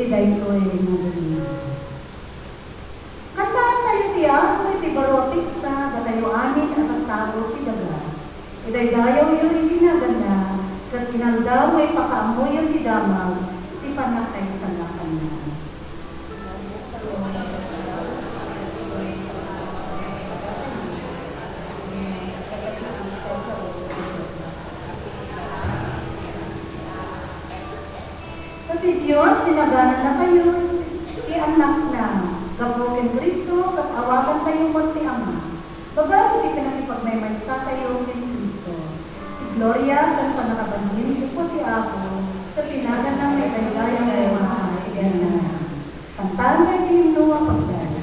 iti dayto ay naging. Kantaan tayo tiyan, iti barotik sa datayo anin at nagtago ti daga. Idaydayaw yun iti naganda, kat inaldaw ay pakaamoy yung ti damag, iti panakay sa nakanya. Kasi Diyos, sinaganan na kayo, i-anak na, gabukin Kristo, at awagan kayo mo ti Ama. Babago di pinakipagmaymay sa kayo kay Kristo. Si Gloria, kan panakabanhin, po ti Ako, sa pinagan ng may dayayang ay mga kaibigan na. Kantaan kayo din luwa pagdala.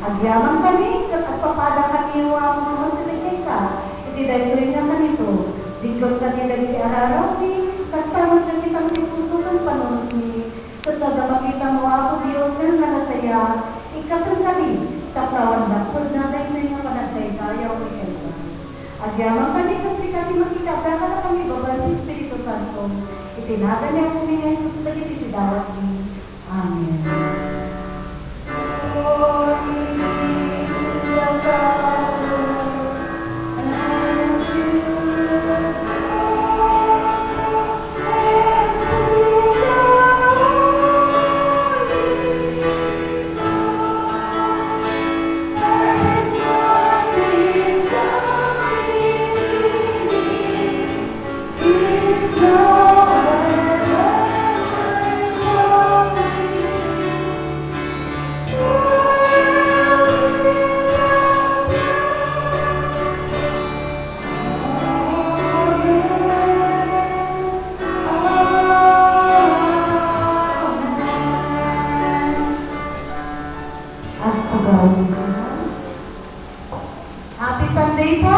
Agyaman kami, at papada kami wa mga masinigay ka. Iti dahil nga kanito, dikot kanila iti araraw ni, kasama na kitang tipusukan panunod ni, kat nagamakita mo ako Diyos ng nanasaya, ikapat Agyaman kami kung si kami makikabra ka na kami, Baba ng Espiritu Santo. Itinaga niya kami ng Jesus na itidawat ni. Amen. Happy Sunday po!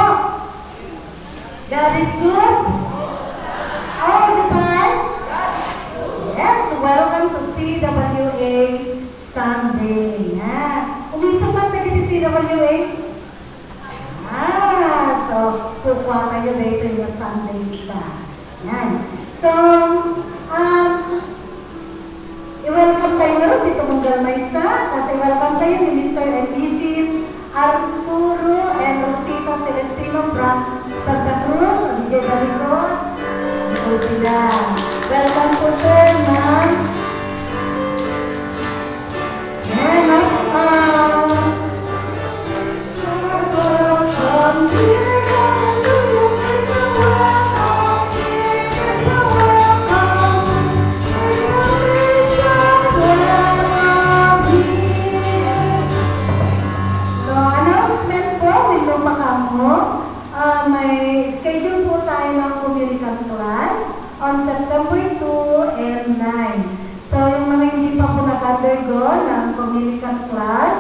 God is good? All the time? Yes, welcome to CWA Sunday. Umisa pa tayo sa CWA? So, kukuha tayo later yung Sunday pa. Yan. So, i-welcome tayo dito mong Galmaysa kasi welcome tayo ni Mr. and Mrs. Arturo and Rosita Celestino from Santa Cruz, Abigay Barito. Ito sila. Welcome po sir, ma'am. Yan, may schedule po tayo ng communication class on September 2 and 9. So, yung mga hindi pa po nag-undergo ng communication class,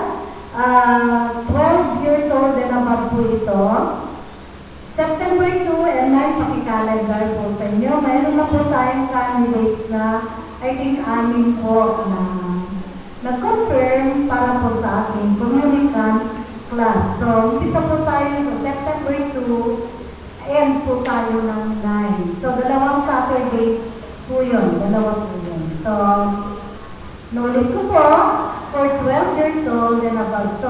12 years old and above po ito. September 2 and 9, pakikalendar po sa inyo. Mayroon na po tayong candidates na I think amin po na nag-confirm para po sa ating communication class. So, umpisa po tayo sa September 2, end po tayo ng 9. So, dalawang Saturdays po yun. Dalawa po yun. So, nulit ko po, for 12 years old and above. So,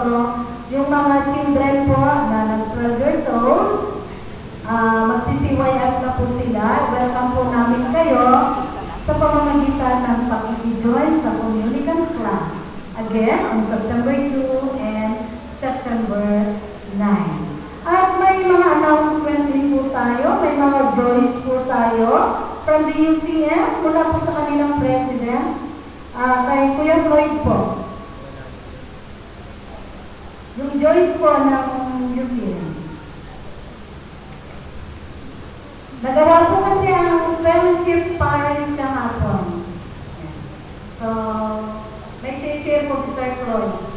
yung mga children po na nag-12 years old, magsisiwayat na po sila. Welcome po namin kayo sa pamamagitan ng pag-i-join sa communication class. Again, on September 2 and September 9. At may mga announcement din po tayo, may mga joys po tayo from the UCM, mula po sa kanilang president, kay Kuya Lloyd po. Yung joys po ng UCM. Nagawa po kasi ang fellowship Paris kahapon. So, may share po si Sir Floyd.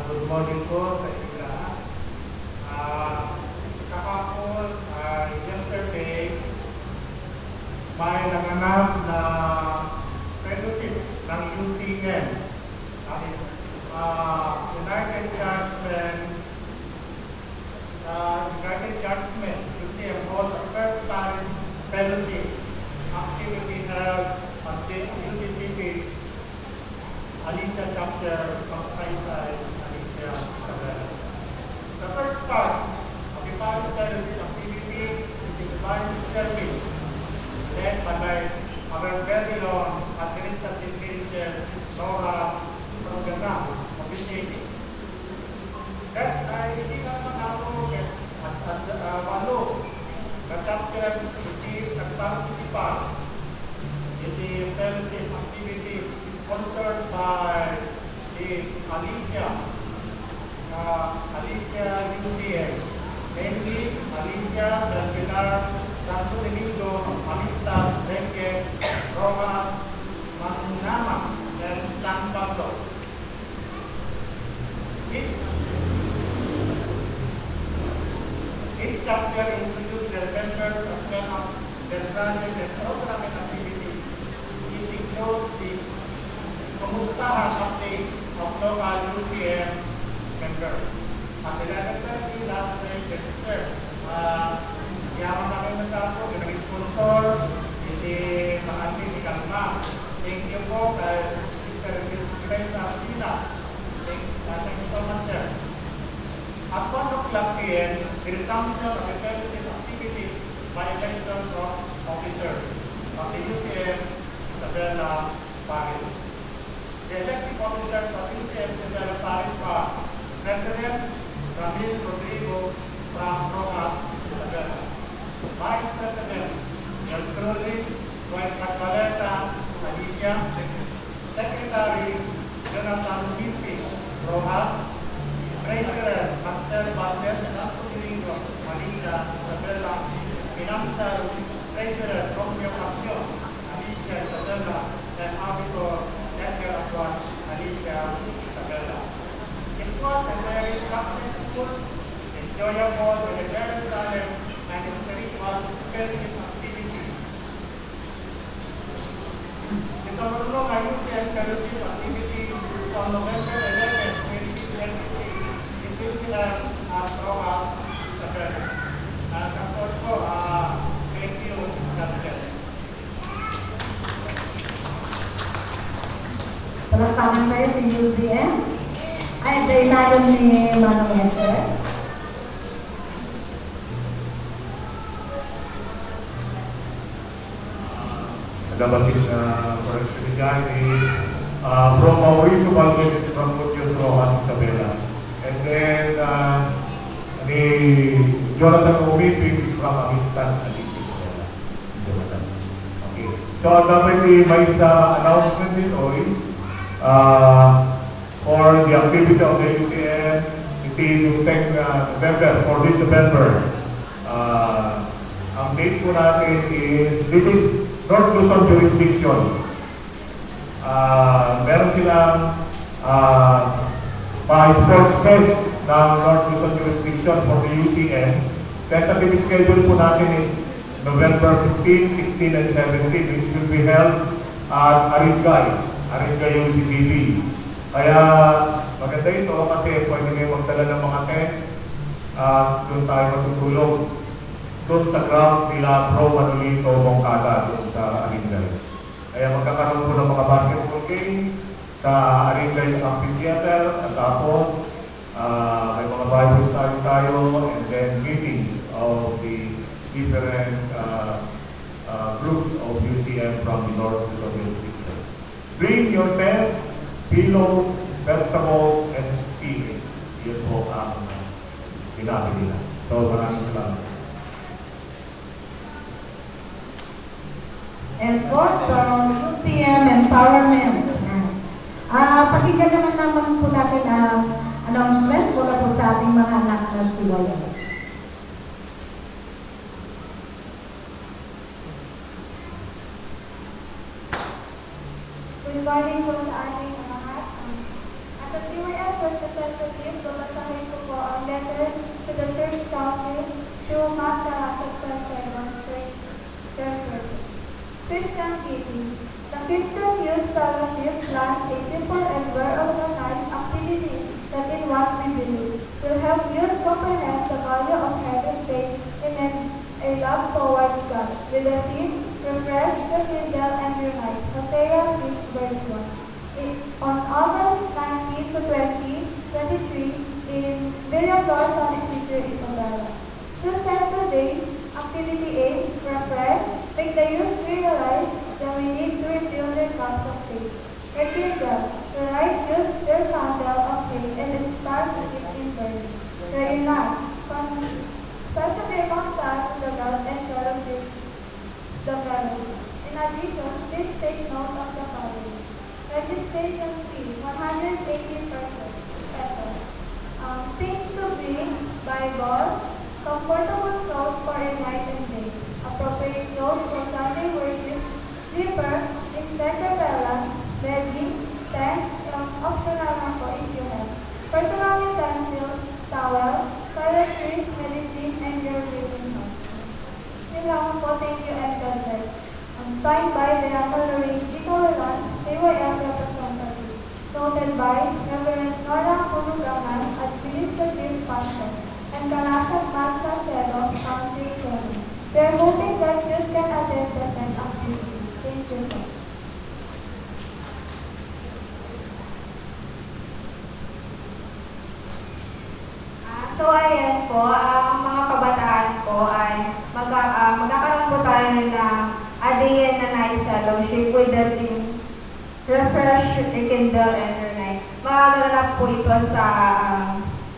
Good morning po sa inyo lahat. Kahapon, yesterday, may nag-announce na fellowship ng UCM. United Churchmen, UCM holds the first Paris fellowship activity held at the UCCP Alicia Chapter of Kaysay, Alicia Cabela. The first part of the Paris Fellowship activity is the divine service led by our very own administrative minister, Nora Rogana, officiating. That ay hindi naman ako at walo na chapters hindi nagparticipan in the fellowship activity sponsored by the Alicia UCM, mainly Alicia del Pilar, Santo Domingo, Amistad, Benque, Rojas, Manama, and San Pablo. Each chapter introduces their members as well as their branches and programming activities. includes the Kumustahan update of local UTM members. At 11:30 last night, sir, yaman namin nagkapo, yung sponsor, hindi makati si Kalma. Thank you po kay Mr. Vice Artina. Thank you so much, sir. At 1 o'clock p.m., the resumption of the services activities by elections of officers of the UTM Isabela Parish. The elected officers of UTM Isabela Parish are President Ramil Rodrigo from Rojas, Isabela. Vice President Gertrude Dwight Magbaleta, Alicia. Secretary Jonathan Mimpi, Rojas. Treasurer Marcel Valdez Santo Domingo, Alicia, Isabela. Financial Treasurer Romeo Pasio, Alicia, Isabela. And Auditor Edgar Aguas, Alicia, Isabela. It was a very successful, enjoyable, with a very solemn and spiritual fellowship activity. The Sonoro UTM Fellowship activity on November 11, 2023 in Pilipinas at Rojas, Isabela. And also, thank you, Captain. Palakpakan tayo si UCM. Ay, sa ilalim ni Manong Esther. Nagabasik na correction ni Johnny. From Mauricio Valdez from Putios Rojas, Isabela. And then, ni Jonathan Umipings from Amistan, Isabela. Jonathan. Okay. So, dapat may sa announcement nito, for the activity of the UTM, iti take November, for this November. Ang date po natin is, this is North Luzon jurisdiction. Meron silang sports fest ng North Luzon jurisdiction for the UCM. Tentative schedule po natin is November 15, 16, and 17, which will be held at Aringay UCCB. Kaya maganda ito kasi pwede kayo magdala ng mga tents at doon tayo matutulog doon sa ground nila Pro Manolito Bongkada doon sa Aringay. Kaya magkakaroon po ng mga basketball game sa Aringay Amphitheater at tapos may mga Bible study tayo and then meetings of the different groups of UCM from the North Luzon jurisdiction. Bring your tents, pillows, vegetables, and spinach. Yun po ang sinabi nila. So maraming salamat. And po, so UCM Empowerment. Pakinggan naman po natin ang announcement mula po sa ating mga anak na siwayan. Good morning po sa ating lahat. At sa CYF representative, babasahin ko po ang letter to the Church Council to Mata Success Server. Christian Giving. The Christian Youth Fellowship plans a simple and well-organized activity that in what we believe will help youth comprehend the value of having faith in a love towards God. With the theme, refresh, rekindle, and unite. Hosea 6 verse 1. On August 19 to 2023 in Villador, San Isidro, Isabela. Two central days, activity A, refresh, make the youth realize that we need to rebuild their trust of faith. Rekindle, the right youth their candle of faith and it starts with in burning. Reunite, special reconcile to the God and fellowship the fellowship. In addition, please take note of the following. Registration fee, 180 pesos. Things to bring, Bible, comfortable clothes for a night and day, appropriate clothes for Sunday worship, slipper, secretariat, bedding, tent, optional na po if you have, personal utensils, towel, toiletries, medicine, and your living house. Yun lang po, thank you and God bless. Signed by the Honorary Chico Roland, CYF Representative. Noted by Reverend Nora Punugaman, Administrative Sponsor, and Kalasag Marta Cero, Council Chairman. We are hoping that youth can attend the said activity. Thank you, sir. So ayan po, ang mga kabataan po ay magkakaroon po tayo ng ADN na night fellowship with the team Refresh, Rekindle, and Unite. Magaganap po ito sa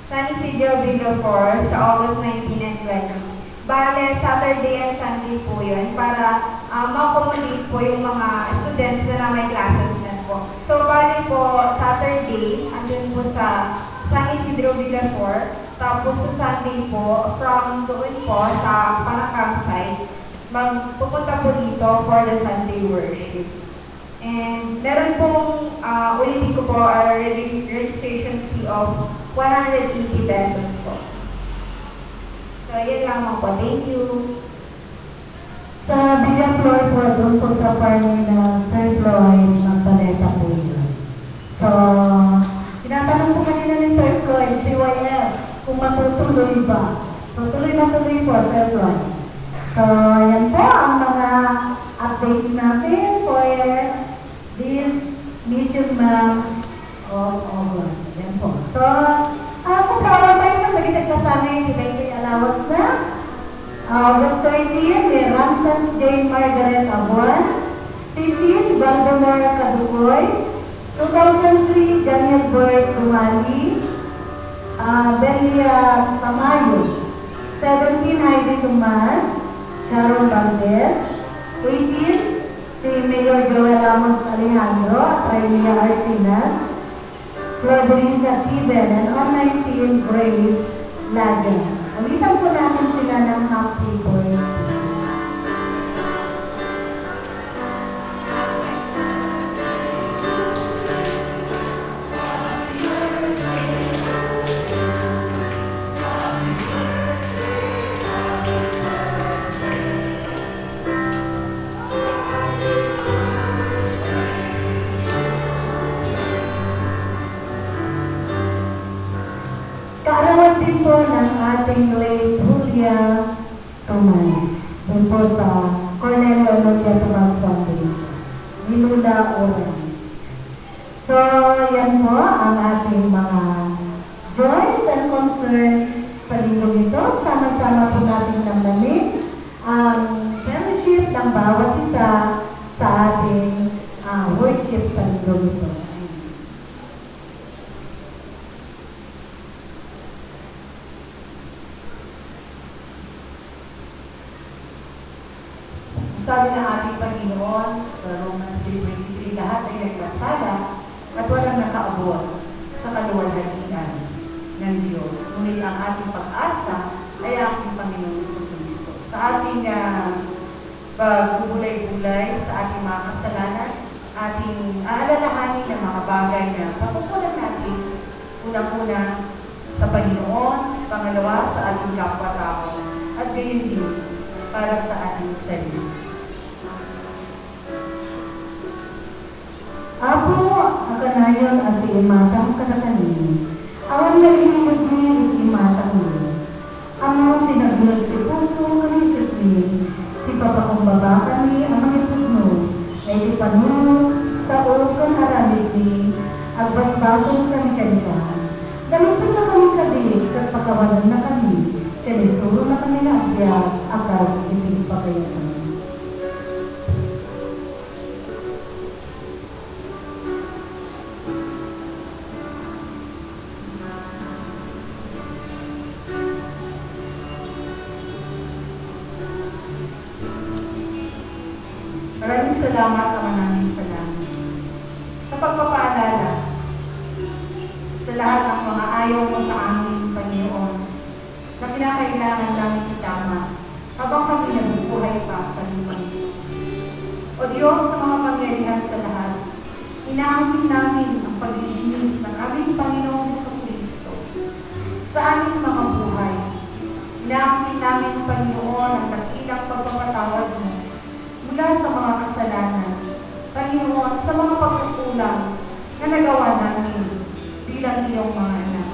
San Isidro Villafort sa August 19 and 20. Bale, Saturday and Sunday po yun para ma-accommodate po yung mga students na may classes na po. So, bale po, Saturday, andun po sa San Isidro Villafort. Tapos sa Sunday po, from doon po sa Panakam magpupunta po dito for the Sunday worship. And meron pong, ulitin ko po, a registration fee of 180 pesos po. So, yun lamang po. Thank you. Sa Villaflor po, doon po sa farming na Sir Floyd, Magpaleta po yun. So, tinatanong po kanina ni Sir Floyd, si YF, kung matutuloy ba. So, tuloy na tuloy po, Sir Floyd. So, yan po ang mga updates natin for this mission month of August. Yan po. So, kung kawan tayo na, nagitag ka sa amin, kita ito'y alawas na. August 13, may Ramsas Jane Margaret Abuan. 15, Valdemar Kadukoy. 2003, Daniel Bird Lumali. Belia Tamayo. 17, Heidi Tomas. Sharon Valdez. 18, si Mayor Joel Ramos Alejandro at Railia Arcinas. Flordelisa Tiben, and on 19, Grace Lagen. Ulitan po natin sila ng happy birthday. Kaarawan din po ng ating late Julia Tomas. Doon po sa Cornelio Onotia Tomas Foundation. Nilula Oran. So, yan po ang ating mga joys and concern sa linggo ito. Sama-sama po natin namnamin ang fellowship ng bawat isa sa ating worship sa linggo ito. Sabi ng ating Panginoon sa Romans 3:23, lahat ay nagkasala at walang nakaabot sa kaluwalhatian ng Diyos. Ngunit ang ating pag-asa ay ating Panginoon Jesucristo. Sa ating pagbubulay-bulay sa ating mga kasalanan, ating aalalahanin ng mga bagay na pagkukulan natin, unang-una sa Panginoon, pangalawa sa ating kapwa-tao, at gayon din para sa ating sarili. Apo, akanayon asi imatang kadakanin. Awan na inilugni imatang mo. Amang tinagulog ti puso kami sismis. Si papakumbaba kami ang mga pugno. Ay ti panunod sa ukan aramid ni. Agbasbason kami kanila. Dalusan na kami kabig at pagkawalan na kami. Tenisuro na kami na agbyag akas itig pa kayo kami. Maraming salamat, Ama namin sa langit, sa pagpapaalala sa lahat ng mga ayaw mo sa amin, Panginoon, na kinakailangan namin itama habang kami nabubuhay pa sa lupa. O Diyos, sa mga pangyarihan sa lahat, inaangkin namin ang paglilinis ng aming Panginoong Jesucristo sa aming mga buhay. Inaangkin namin, Panginoon, ang dakilang pagpapatawad mo mula sa mga Panginoon, sa mga pagkukulang na nagawa namin bilang iyong mga anak.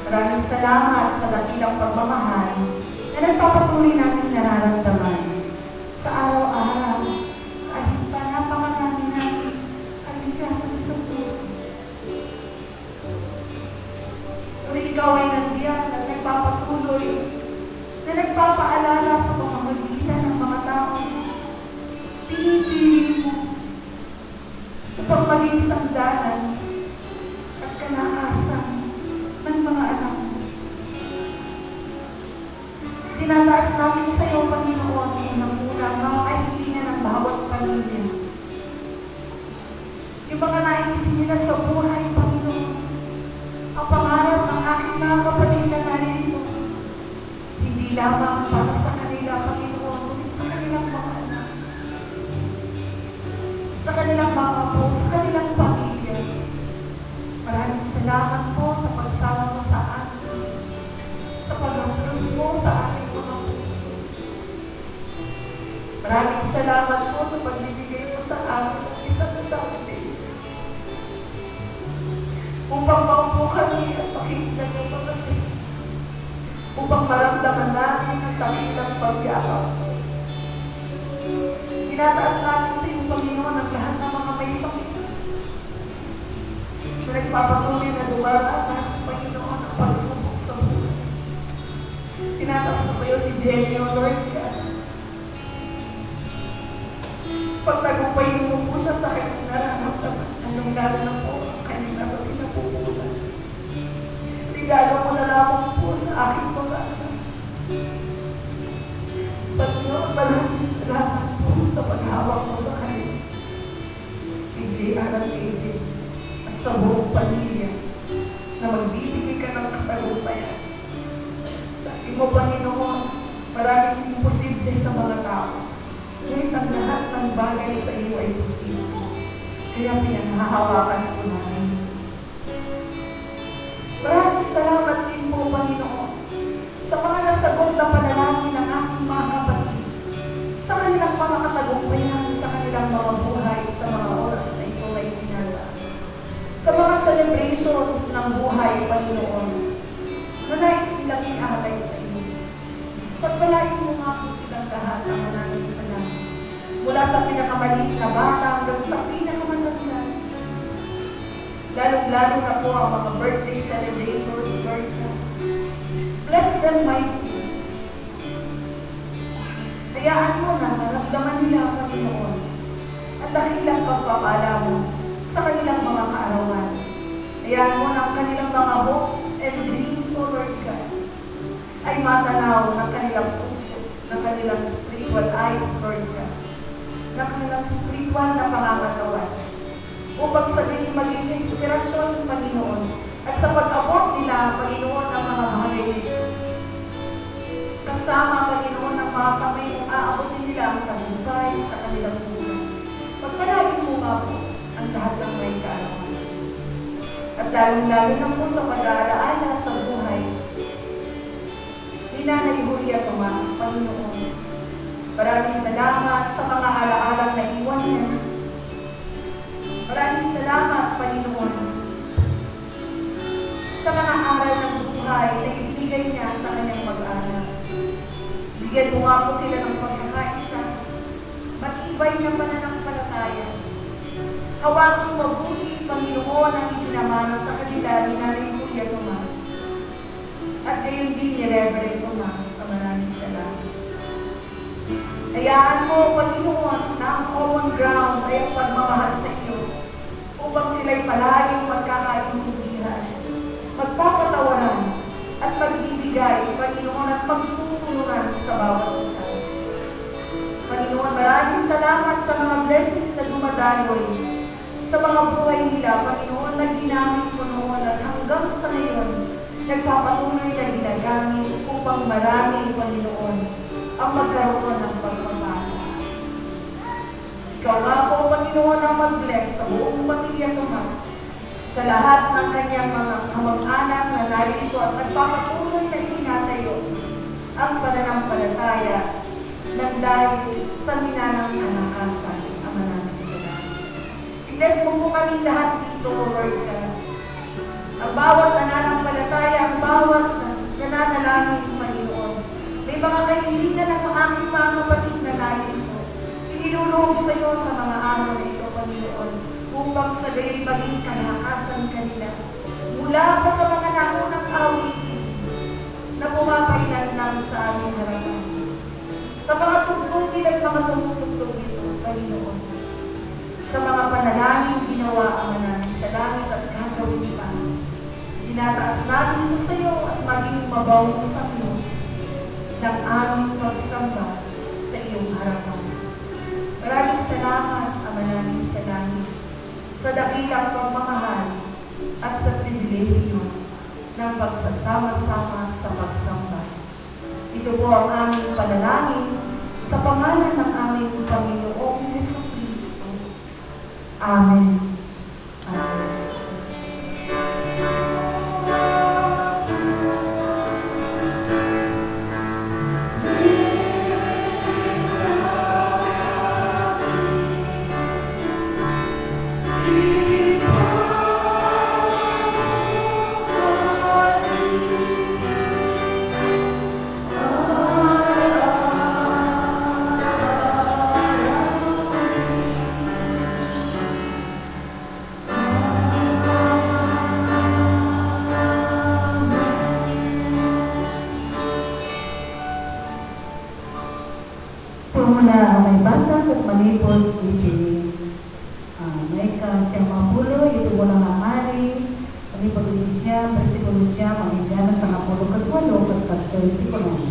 Maraming salamat sa dakilang pagmamahal na nagpapatuloy namin nararamdaman sa araw-araw, kahit pa napakarami namin kaligayan sa buhay. Ngunit ikaw ay nandiyan at nagpapatuloy na nagpapaalala sa pamamagitan ng mga tao. Pinipili mo upang maging sandalan at kalakasan ng mga anak mo. Tinataas namin sa iyo, Panginoon, unang-una mga kahilingan ng bawat pamilya. Yung mga naisin nila sa buhay, Panginoon, ang pangarap ng aking mga kapatid na narito, hindi lamang para sa kanila, Panginoon, kundi sa kanilang mga anak, sa kanilang mga apo, sa kanilang pamilya. Maraming salamat po sa pagsama mo sa amin, sa paghapulos mo sa ating mga puso. Maraming salamat po sa pagbibigay mo sa amin ng isang something upang maupo kami at pakinggan mo pagkasi, upang maramdaman namin ang dakilang pagyakap. Tinataas natin sa iyo, Panginoon, ang lahat ng mga may sakit na nagpapatuloy na dumaranas, Panginoon, ang pagsubok sa buhay. Tinataas ko sa iyo si Jenny, O Lord God. Pagtagumpayin mo po siya sa kanyang nararamdaman, anong-lalo na po ang kanyang nasa sinapupunan. Regalo mo na lamang po sa aking mga anak. Panginoon, maraming salamat po sa paghawak mo sa kanya. PJ, anak PJ, at sa buong pamilya na magbibigay ka ng katagumpayan. Sabi mo, Panginoon, maraming imposible sa mga tao. Ngunit ang lahat ng bagay sa iyo ay posible. Kaya pinanghahawakan po namin. Maraming salamat din po, Panginoon, sa mga nasagot na panalangin ng aking mga kapatid, sa kanilang mga katagumpayan, sa kanilang mga buhay, sa mga oras na ito ay pinalaas. Sa mga celebrations ng buhay, Panginoon, na nais nilang inalay sa iyo. Pagpalain mo nga po silang lahat ang maraming salamat. Mula sa pinakamaliit na bata hanggang sa pinakamatanda. Lalong-lalo na po ang mga birthday celebrators, Lord God. Bless them, mighty. Hayaan mo na maramdaman nila, Panginoon, at dakilang pagpapala mo sa kanilang mga kaarawan. Hayaan mo na ang kanilang mga hopes and dreams, O Lord God, ay matanaw ng kanilang puso, ng kanilang spiritual eyes, Lord God, ng kanilang spiritual na pangangatawan, upang sa din maging inspirasyon, Panginoon, at sa pag-abot nila, Panginoon, ang mga holiday. Kasama, Panginoon, ang mga kamay kung aabotin nila ang tagumpay sa kanilang buhay. Pagpalain mo nga po ang lahat ng may kaalaman. At lalong-lalo na po sa pag-aaraala sa buhay ni Nanay Julia Tomas, Panginoon. Maraming salamat sa mga alaalang na iwan niya. Maraming salamat, Panginoon, sa mga aral ng buhay na ibigay niya sa kanyang mag-anak. Bigyan mo nga po sila ng pagkakaisa, matibay na pananampalataya. Hawaking mabuti, Panginoon, ang itinamana sa kanila ni Nanay Julia Tomas. At gayon din ni Reverend Tomas, sa maraming salamat. Hayaan mo, Panginoon, na ang common ground ay ang pagmamahal sa iyo, upang sila'y palaging magkakaintindihan, magpapatawaran, at magbibigay, Panginoon, at magtutulungan sa bawat isa. Panginoon, maraming salamat sa mga blessings na dumadaloy sa mga buhay nila, Panginoon, na ginamit mo noon at hanggang sa ngayon, nagpapatuloy na ginagamit upang marami, Panginoon, ang magkaroon ng pagpapala. Ikaw nga po, Panginoon, ang mag-bless sa buong pamilya Tomas, sa lahat ng kanyang mga kamag-anak na narito at nagpapatuloy na itinatayo ang pananampalataya ng dahil sa minanang anakasan. Ama namin salamat. I-bless mo po kami lahat dito, Lord God. Ang bawat nananampalataya, ang bawat nananalangin, Panginoon. May mga kaibigan ng aming mga kapatid na natin po. Inilulong sa iyo sa mga araw na ito, Panginoon, upang sa gayon maging kalakasan kanila. Mula pa sa mga nakunang awitin na pumapailan lang sa aming harapan. Sa mga tugtugin at mga tumutugtog ito, Panginoon. Sa mga panalangin ginawa ang namin sa langit at gagawin pa. Tinataas namin ito sa iyo at maging mabaw sa iyo ng aming pagsamba sa iyong harapan. Maraming salamat, Ama namin sa langit, sa dakilang pagmamahal at sa pribilehyo ng pagsasama-sama sa pagsamba. Ito po ang aming panalangin sa pangalan ng aming Panginoong Jesucristo. Amen. Amen. Mula ang may basag at malipot, ibig. May siyang mapulo, ito mo lang amari, malipot ibig siya, versikulo siya, mamigana sa mapulo katwalo, katpastol, ito ko lang.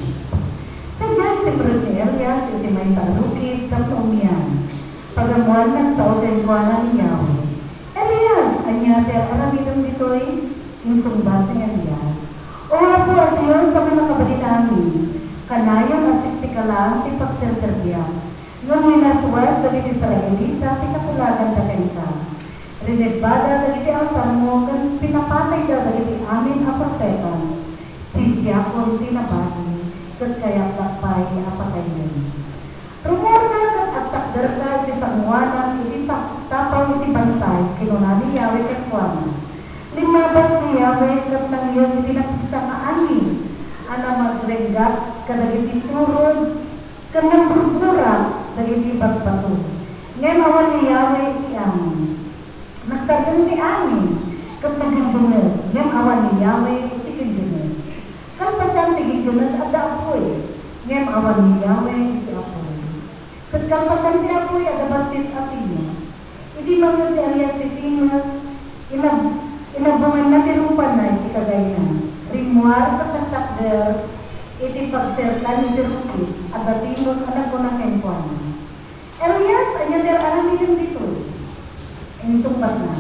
Sa dyan, si Brother Elias, iti may sarukit, tatlong yan. Pagamuan ng sa otel ko ng Yahweh. Elias, anya, te aramidong dito'y, yung sumbat ni Elias. O po at yun sa mga kapatid namin, kanayang asiksikalang ti pagserserbya. Nung minaswas sa Israelita, pinakulagan na kanita. Rinegbada na iti altar mo, kan pinapatay na iti amin ang propeta. Sisya kong tinabati, kat kaya takpay apatay niya. Rumor na at takdar ka iti sanguanan, iti tapaw iti bantay, kinunani Yahweh kakwana. Limabas ni Yahweh kat nang yun iti nakisa nga angin. Ana magrengat kadagiti turod kanang burburak dagiti bagbato. Ngayon awan ni Yahweh iti amin. Nagsagan ti amin kat nagindunod. Ngayon awan ni Yahweh iti kindunod. Kalpasan ti gindunod at daapoy. Ngayon awan ni Yahweh iti apoy. Kat kalpasan ti apoy at abasit at inyo. Hindi mga ti Elias iti inabungan na tirupan na iti kagaynan. Rimuar kataktakder, iti pagsertan iti rukit, at batimot anak ko na kenkwan. Elias, anya der alam din dito. Inisumbat na.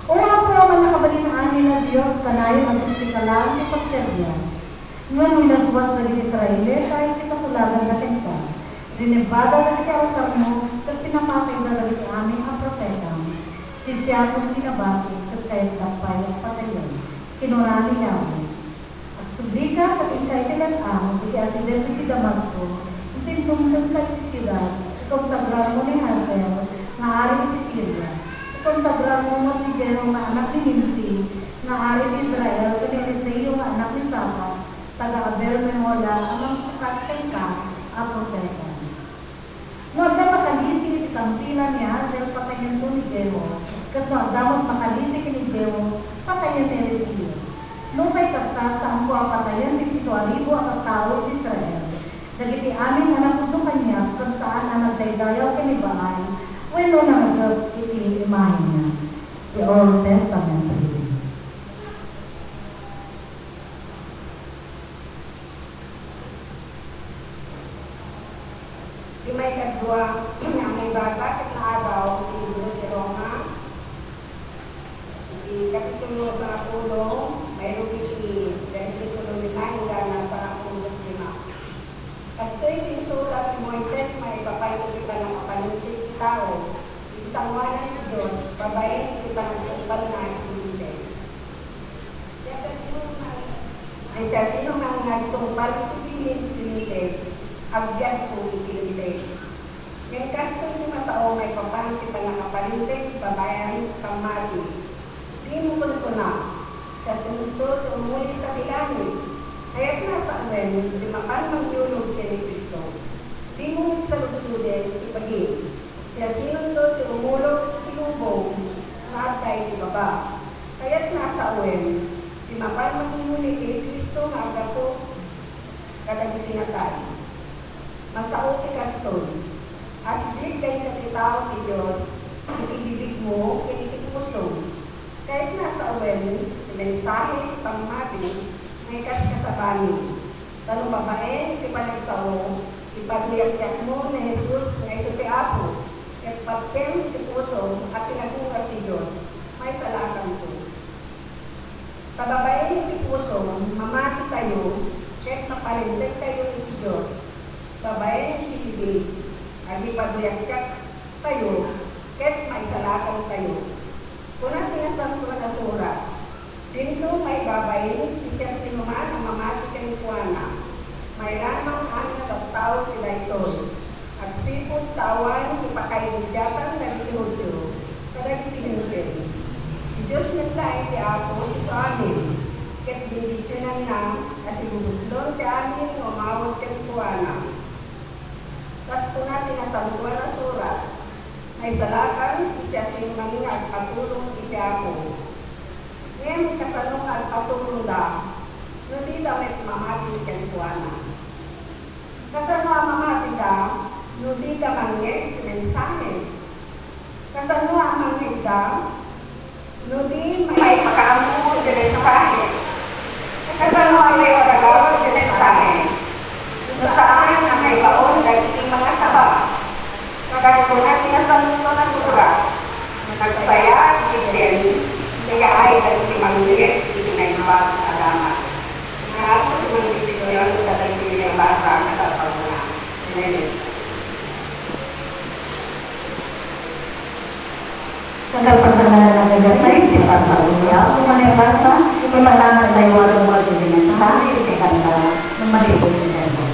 O ako man nakabalin na amin na Diyos, kanayo masusikalaan iti pagserya. Ngun minaswas sa Israelita, iti kakulagan na kenkwa. Rinebada na iti altar mo, kat pinapakay na iti amin ang propeta. Sisya kong tinabati, kat kayo tapay at patayon. Kinurani Yahweh. Sublika at ikailan ang iti asidente si Damasco, iti tungtong sa siyudad, itong sabrang mo ni Hazel, na ari iti Syria, itong sabrang mo ni Jero na anak ni Nimsi, na ari iti Israel, iti Eliseo na anak ni Sapa, taga-Abel Mehola, amang sukat kay ka, ang propeta. Noon na makalisi iti kampilan ni Hazel, patayan ko ni Jero, kat no, damot makalisi ni Jero, patayan ni Eliseo. Nung may kasta sa ang patayan ni 7,000 ang tao in Israel. Nagiti amin anak ko kanya kung saan ang nagdaydayaw kinibahay, weno na iti imahin niya. The Old Testament reading. Di may kadwa na may bagat at naagaw si Roma. Di kapitulo sa pulo, mayroon iti versikulo 9 hanggang sa pulo 5. Kastoy tinsulat ni Moises, may papayot kita ng mapanunsit tao. Isang wala ng Diyos, babae kita ng panay hindi. Ay sa sino nang nagtumbal iti pinili, agyan po iti. Ngayon kasto ni masao may papanti pa nakaparintig, babayan kamari. Di mo ko na, sa tunod umuli sa bilangit. Kaya't nasa awen, di makan mangyulog siya ni Kristo. Di mo sa lugsudes, ipagin. Siya sinundod umulog sa tilubong, na atay di baba. Kaya't nasa awen, di makan mangyulog ni Kristo na agapo, kadagipinatay. Masao ti kaston. At di kay katitao ti Diyos, itibibig mo, kinikipuso. Kahit nasa awen, mensahe, pangmati, may kasabanin. Tanong babae, ipanagsao, ipagliyak mo na Jesus na isuti Apo, at patkem ti puso at pinagugat ti Diyos, may salakan ko. Kababae ti puso, mamati tayo, kahit maparindag tayo ti Diyos. Babae ti bibig, at ipagliyak tayo, kahit may salakan tayo. Kuna tinasang ko na surat, dito may babae, siya sinuman ang mamati kay Juana. May lamang ang natataw sila ito. At sipot tawan, ipakaibigatan na tinudyo, kada tinudyo. Si Diyos naglaing ti Apo sa amin, kahit bindisyonan na, at ibubuslon ti amin, umawag kay Juana. Tas po natin ang na surat, may salakan, siya sinuman at patulong iti Apo. Ngayon kasanong at patulong da, hindi da may mamati kay Juana. Kasano ang mamati da, hindi da mangyay mensahe. Kasano ang mangyay da, hindi may pakaampo di mensahe. Kasano ang may pagagawa di mensahe. Saan ang may baon dahil mga saba. Nagkasunan tinasanong na surat. Nagsaya, itin, kaya ay dahil mangyay, itinayabag alamat. Ngayon, kung ibigyan sa dahil yung bata, katapag na. Kagapasalanan ng nagapay, isa sa uya, kung ano yung basa, imalangan tayo walang mga mensahe, itikanda, ng malibog ng tempo.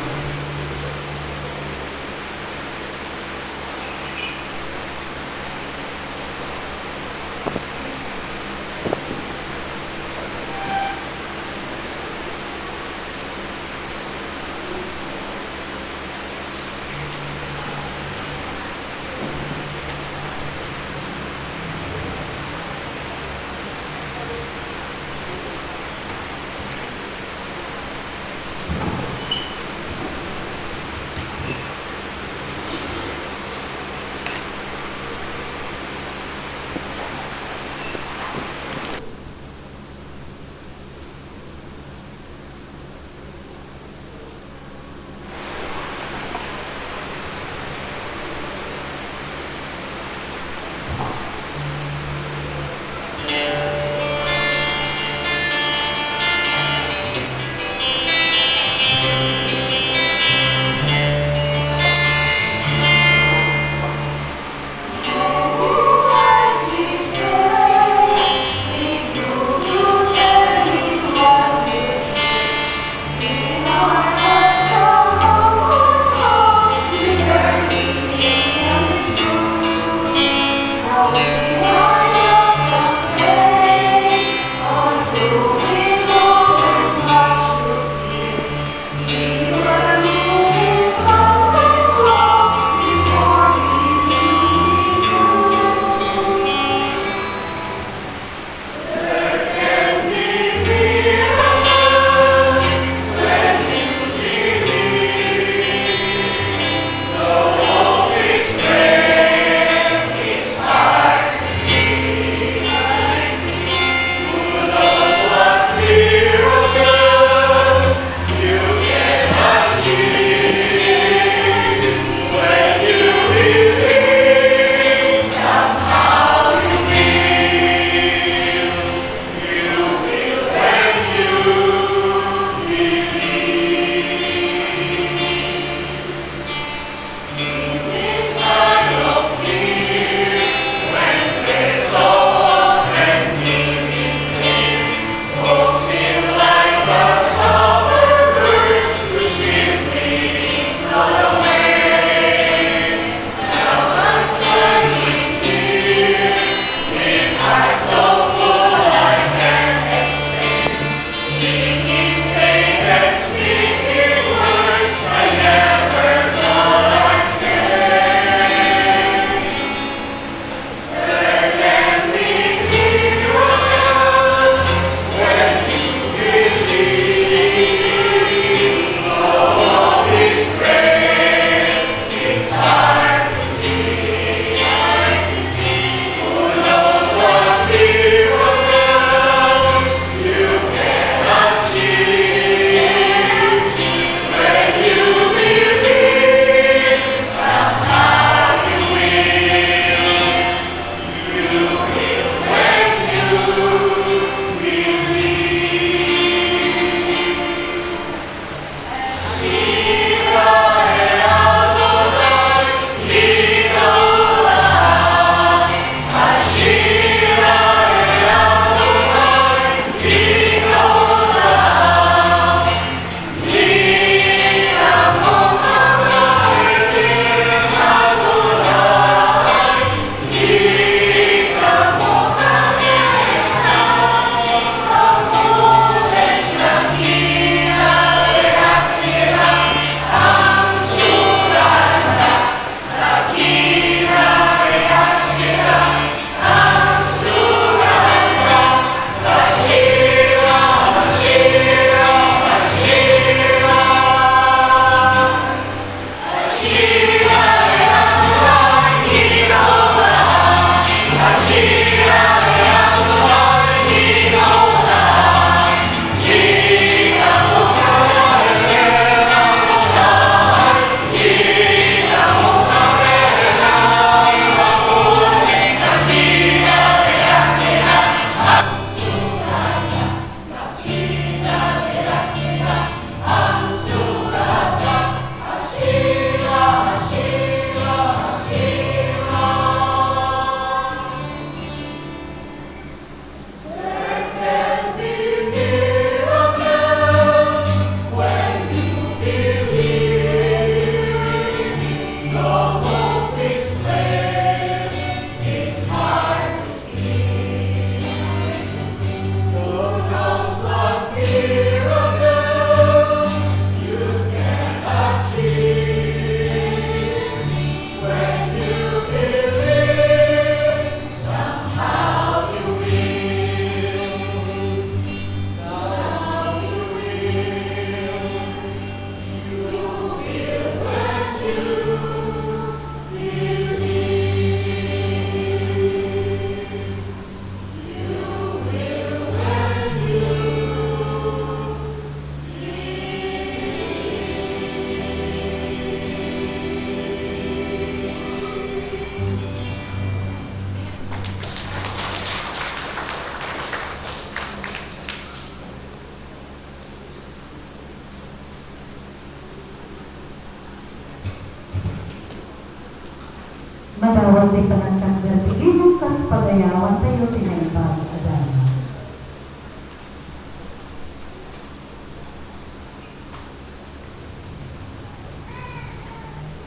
Gabor di panagkagvertigilong kas pagayawan tayo tinaibag adama.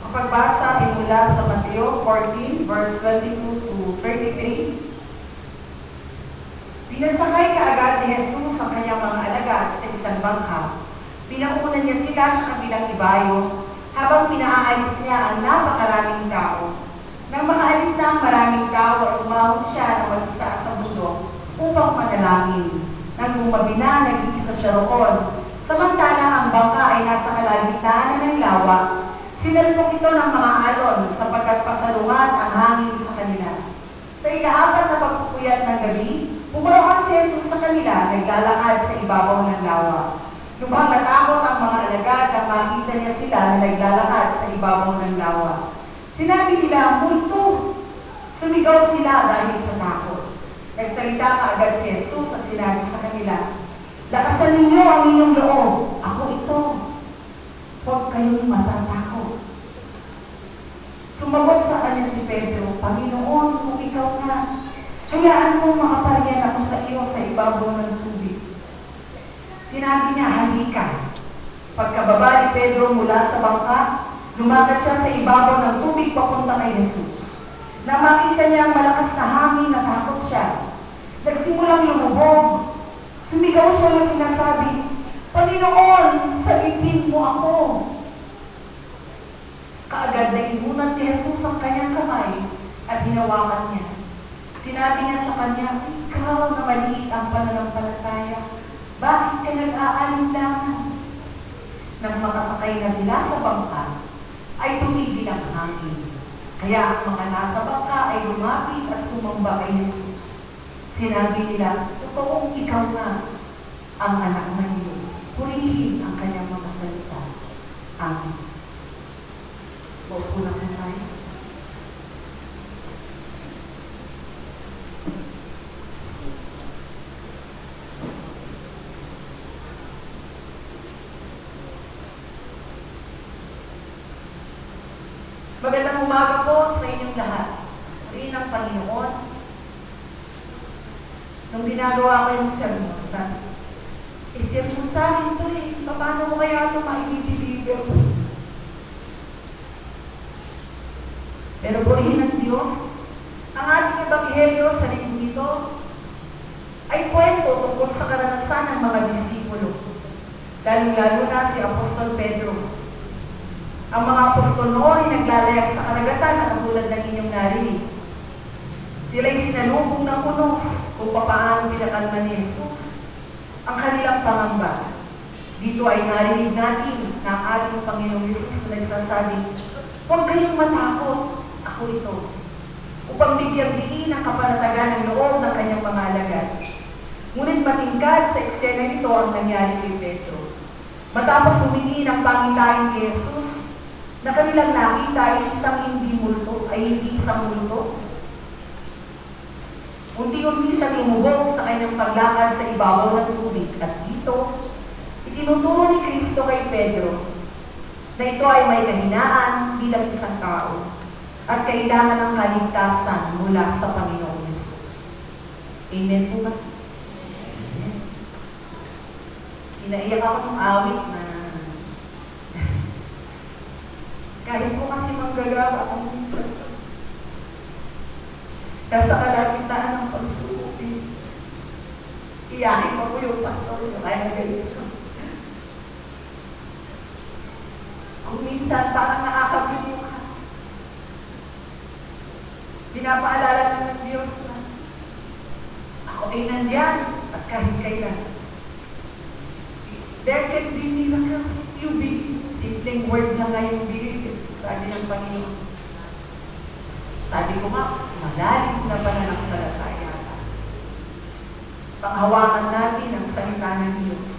Ang pagbasa ay mula sa Mateo 14, verse 22 to 33. Pinasakay kaagad ni Jesus ang kanyang mga alagad sa isang bangka. Pinauna niya sila sa kabilang ibayo habang pinaaalis niya ang napakaraming tao. Nang makaalis na ang maraming tao at umahon siya ng mag-isa sa bundok upang manalangin. Nang umabi na, nag-iisa siya roon. Samantala ang bangka ay nasa kalagitnaan ng lawa. Sinalpok ito ng mga alon sapagkat pasalungat ang hangin sa kanila. Sa ika-4 na pagpupuyat ng gabi, pumarahan si Jesus sa kanila, naglalakad sa ibabaw ng lawa. Lubhang natakot ang mga alagad nang makita niya sila na naglalakad sa ibabaw ng lawa. Sinabi nila, multo! Sumigaw sila dahil sa takot. Nagsalita kaagad si Jesus at sinabi sa kanila, lakasan ninyo ang inyong loob. Ako ito. Huwag kayong matatakot. Sumagot sa kanya si Pedro, Panginoon, kung ikaw na, hayaan mo makaparian ako sa iyo sa ibabaw ng tubig. Sinabi niya, halika. Pagkababa ni Pedro mula sa bangka, lumakad siya sa ibabaw ng tubig papunta kay Jesus. Nang makita niya ang malakas na hangin, natakot siya. Nagsimulang lumubog. Sumigaw siya na sinasabi, Panginoon, sagitin mo ako. Kaagad na ibunan ni Jesus ang kanyang kamay at hinawakan niya. Sinabi niya sa kanya, ikaw na maliit ang pananampalataya, bakit ka nag-aalinlangan? Nang makasakay na sila sa bangka, ay tumigil ang hangin. Kaya ang mga nasa bangka ay lumapit at sumamba kay Jesus. Sinabi nila, totoong ikaw na ang anak ng Diyos. Purihin ang kanyang mga salita. Amen. Opo na po tayo. Magandang umaga po sa inyong lahat. Rin ang Panginoon. Nung ginagawa ko yung sermon, sabi, sermon sa akin ito eh. Paano mo kaya ito ma-i-deliver? Pero purihin ng Diyos, ang ating ebanghelyo sa linggo nito ay kwento tungkol sa karanasan ng mga disipulo. Lalong-lalo na si Apostol Pedro. Ang mga apostol noon ay naglalayag sa karagatan na katulad ng inyong narinig. Sila'y sinalubong ng unos kung paano pinakalma ni Jesus ang kanilang pangamba. Dito ay narinig natin na ang ating Panginoong Jesus na nagsasabi, huwag kayong matakot, ako ito, upang bigyang diin ang kapanatagan ng loob ng kanyang mga alagad. Ngunit matingkad sa eksena ito ang nangyari kay Pedro. Matapos humingi ng pangitain kay Jesus, na kanilang nakita ay hindi isang multo. Unti-unti siyang lumubog sa kanyang paglakad sa ibabaw ng tubig at dito, itinuturo ni Kristo kay Pedro na ito ay may kahinaan bilang isang tao at kailangan ng kaligtasan mula sa Panginoong Jesus. Amen po ba? Amen. Inaiyak ako ng awit na kahit po kasi manggagawa akong minsan. Nasa kalagitnaan ng pagsubok, iyakin mo po yung pastor nyo, kaya ganito. Kung minsan parang nakakabigo ka, pinapaalala na ng Diyos na ako ay nandiyan at kahit kailan. There can be miracles if you believe. Simpleng word lang nga yung believe. Sabi ng Panginoon. Sabi ko nga, malalim na pananampalataya. Panghawakan natin ang salita ng Diyos.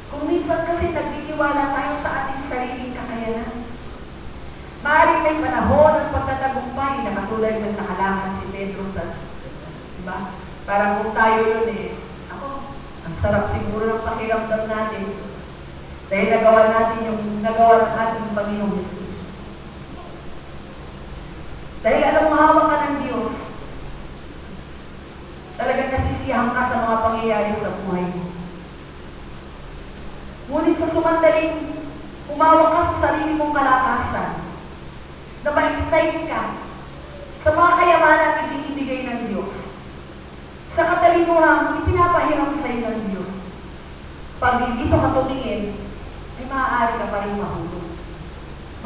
Kung minsan kasi nagtitiwala tayo sa ating sariling kakayanan, maaaring may panahon ng pagtatagumpay na katulad ng nakalaman si Pedro sa, diba? Parang kung tayo yun ang sarap siguro ng pakiramdam natin dahil nagawa natin yung nagawa ng ating Panginoong Jesus. Dahil alam mo Ngunit sa sumandaling umawak ka sa sarili mong kalakasan, na ma-excite ka sa mga kayamanan na ibinibigay ng Diyos, sa katalinuhang ipinapahiram sa iyo ng Diyos. Pag dito ka tumingin, ay maaari ka pa rin mahulog.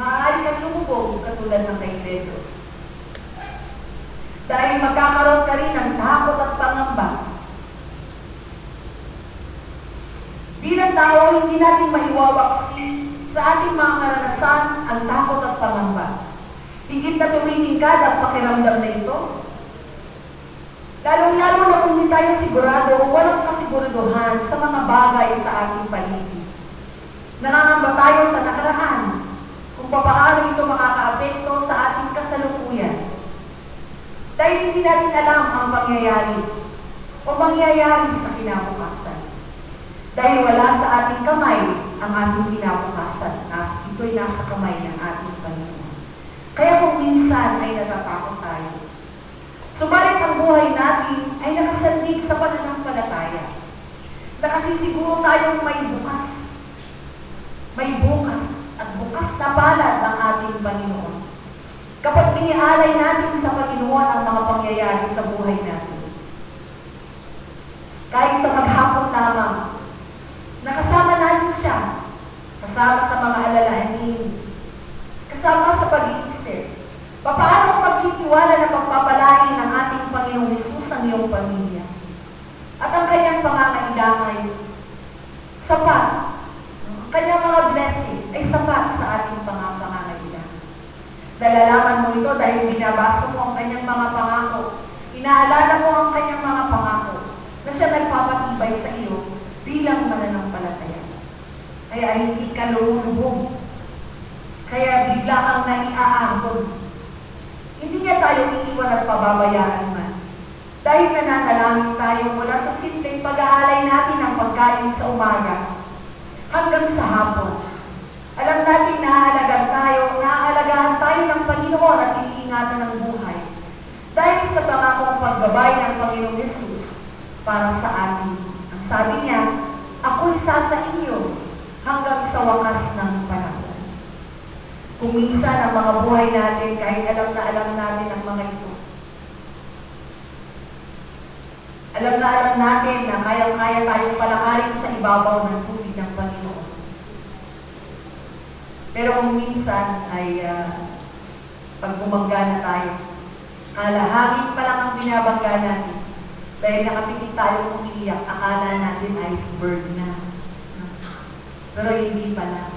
Maaari kang lumubog katulad ng kay Pedro. Dahil magkakaroon ka rin ng takot at pangamba. Bilang tao, hindi natin maiwawaksi sa ating mga karanasan ang takot at pangamba. Higit na tumitingkad ang pakiramdam na ito. Lalong-lalo na kung hindi tayo sigurado o walang kasiguraduhan sa mga bagay sa ating paligid. Nangangamba tayo sa nakaraan kung paano ito makakaapekto sa ating kasalukuyan. Dahil hindi natin alam ang pangyayari o mangyayari sa kinabukasan. Dahil wala sa ating kamay ang ating kinabukasan. Ito'y nasa kamay ng ating Panginoon. Kaya kung minsan ay natatakot tayo, subalit ang buhay natin ay nakasandig sa pananampalataya. Nakasisiguro tayong may bukas at bukas na palad ng ating Panginoon. Kapag inialay natin sa Panginoon ang mga pangyayari sa buhay natin. Kahit sa maghapon lamang, nakasama natin siya, kasama sa mga alalahanin, kasama sa pag-iisip. Paano magtitiwala na pagpapalain ng ating Panginoong Hesus ang iyong pamilya? At ang kanyang pangangailangan sapat. Ang kanyang mga blessing ay sapat sa ating pangangailangan. Nalalaman mo ito dahil binabasa mo ang kanyang mga pangako. Inaalala mo ang kanyang mga pangako na siya nagpapatibay sa iyo bilang mananampalataya. Kaya hindi ka lulubog. Kaya bigla kang naiaahon. Hindi niya tayo iiwan at pababayaan man. Dahil nananalangin tayo mula sa simpleng pag-aalay natin ng pagkain sa umaga hanggang sa hapon. Alam natin naaalagaan tayo ng Panginoon at iniingatan ng buhay. Dahil sa pangakong paggabay ng Panginoong Hesus para sa atin. Ang sabi niya, ako'y sa inyo hanggang sa wakas ng panahon. Kung minsan ang mga buhay natin, kahit alam natin ang mga ito. Alam natin na kaya-kaya tayong palakarin sa ibabaw ng tubig ng Panginoon. Pero kung minsan ay pag bumangga na tayo, kalahagin pa lang ang binabangga natin. Dahil nakapitik tayo umiiyak, akala natin iceberg na. Pero hindi pala.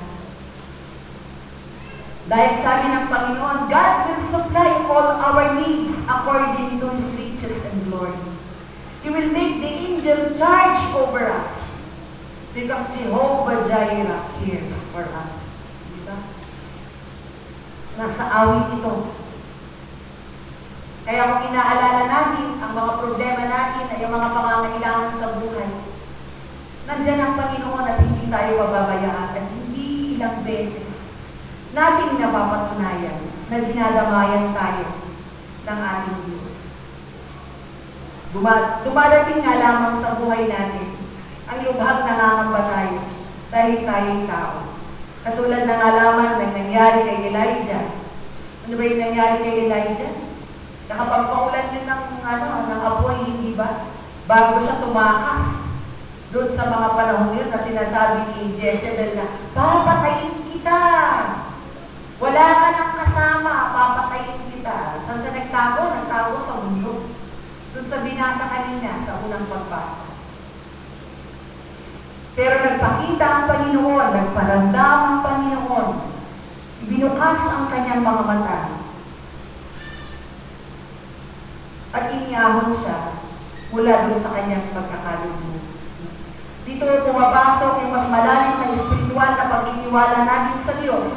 Dahil sabi ng Panginoon, God will supply all our needs according to His riches and glory. He will make the angel charge over us because Jehovah Jireh cares for us. Diba? Nasa awit ito. Kaya kung inaalala natin ang mga problema natin ay ang mga pangangailangan sa buhay, nandiyan ang Panginoon at hindi tayo pababayaan at hindi ilang beses nating napapatunayan na dinadamayan tayo ng ating Diyos. Dumadating nga lamang sa buhay natin ang lubhang nangangamba tayo dahil tayo'y tao. Katulad ng alaman na nangyari kay Elijah. Ano ba yung nangyari kay Elijah? Nakapagpaulan din ng apoy, hindi ba? Bago siya tumakas doon sa mga panahon yun na sinasabi ni Jezebel na, papatayin kita! Wala ka nang kasama, papatayin kita. Saan siya nagtago? Nagtago sa mundo. Doon sa binasa kanina, sa unang pagbasa. Pero nagpakita ang Panginoon, nagparamdam ang Panginoon. Ibinukas ang kanyang mga mata. At iniyahon siya mula doon sa kanyang pagkakalugmok. Dito pumapasok yung mas malalim na espiritual na pag-iniwala natin sa Diyos